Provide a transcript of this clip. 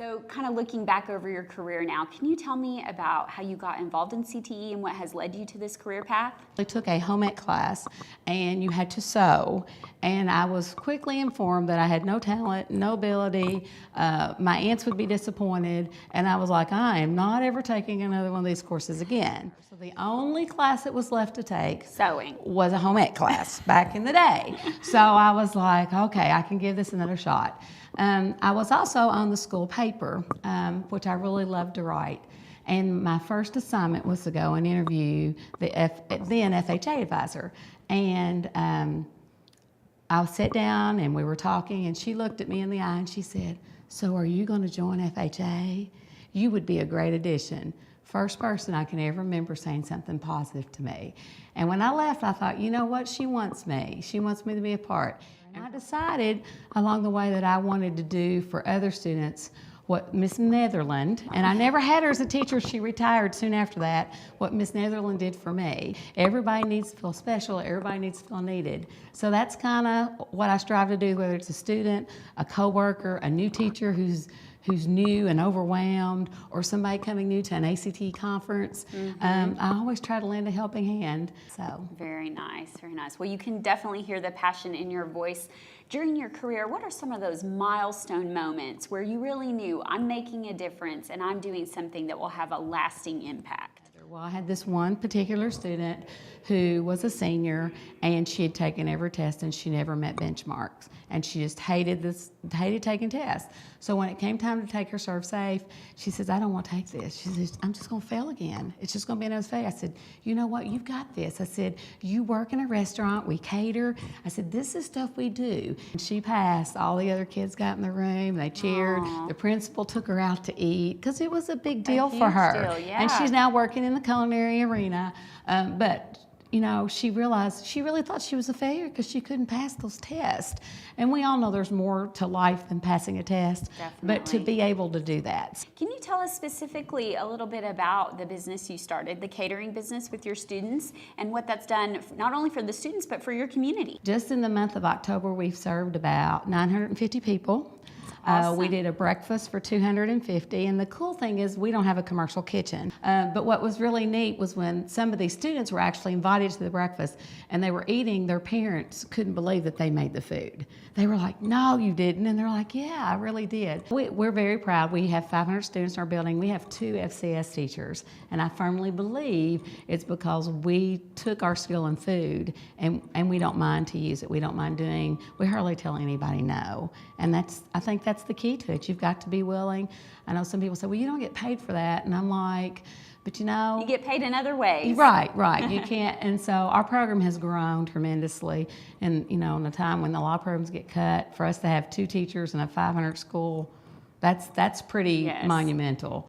So kind of looking back over your career now, can you tell me about how you got involved in CTE and what has led you to this career path? I took a home ec class and you had to sew, and I was quickly informed that I had no talent, no ability. My aunts would be disappointed, and I was like, I am not ever taking another one of these courses again. So the only class that was left to take Sewing was a home ec class back in the day. So I was like, okay, I can give this another shot. I was also on the school paper, which I really loved to write. And my first assignment was to go and interview the then FHA advisor. And I sat down and we were talking, and she looked at me in the eye and she said, "So are you going to join FHA? You would be a great addition." First person I can ever remember saying something positive to me. And when I left, I thought, you know what? She wants me. She wants me to be a part. And I decided along the way that I wanted to do for other students what Miss Netherland, and I never had her as a teacher, she retired soon after that, what Miss Netherland did for me. Everybody needs to feel special, everybody needs to feel needed. So that's kind of what I strive to do, whether it's a student, a coworker, a new teacher who's new and overwhelmed, or somebody coming new to an ACT conference. I always try to lend a helping hand. So very nice, very nice. Well, you can definitely hear the passion in your voice. During your career, what are some of those milestone moments where you really knew I'm making a difference and I'm doing something that will have a lasting impact? Well, I had this one particular student who was a senior, and she had taken every test and she never met benchmarks, and she just hated taking tests. So when it came time to take her Serve Safe, she says, "I don't want to take this." She says, "I'm just going to fail again. It's just going to be another fail." I said, "You know what? You've got this." I said, "You work in a restaurant. We cater." I said, "This is stuff we do." And she passed. All the other kids got in the room. They cheered. Aww. The principal took her out to eat because it was a big deal for huge her. deal, yeah. And she's now working in the culinary arena. But you know, she realized she really thought she was a failure because she couldn't pass those tests. And we all know there's more to life than passing a test. Definitely. But to be able to do that. Can you tell us specifically a little bit about the business you started, the catering business with your students, and what that's done not only for the students but for your community? Just in the month of October, we've served about 950 people. Awesome. We did a breakfast for 250, and the cool thing is we don't have a commercial kitchen. But what was really neat was when some of these students were actually invited to the breakfast and they were eating, their parents couldn't believe that they made the food. They were like, "No, you didn't." And they're like, "Yeah, I really did." We're very proud. We have 500 students in our building. We have 2 FCS teachers, and I firmly believe it's because we took our skill in food and we don't mind to use it. We don't mind doing, we hardly tell anybody no. And I think that's the key to it. You've got to be willing. I know some people say, "Well, you don't get paid for that." And I'm like, but you know, You get paid in other ways. Right. You can't. And so our program has grown tremendously. And you know, in a time when a lot of programs get cut, for us to have 2 teachers and a 500 school, that's pretty Yes. monumental.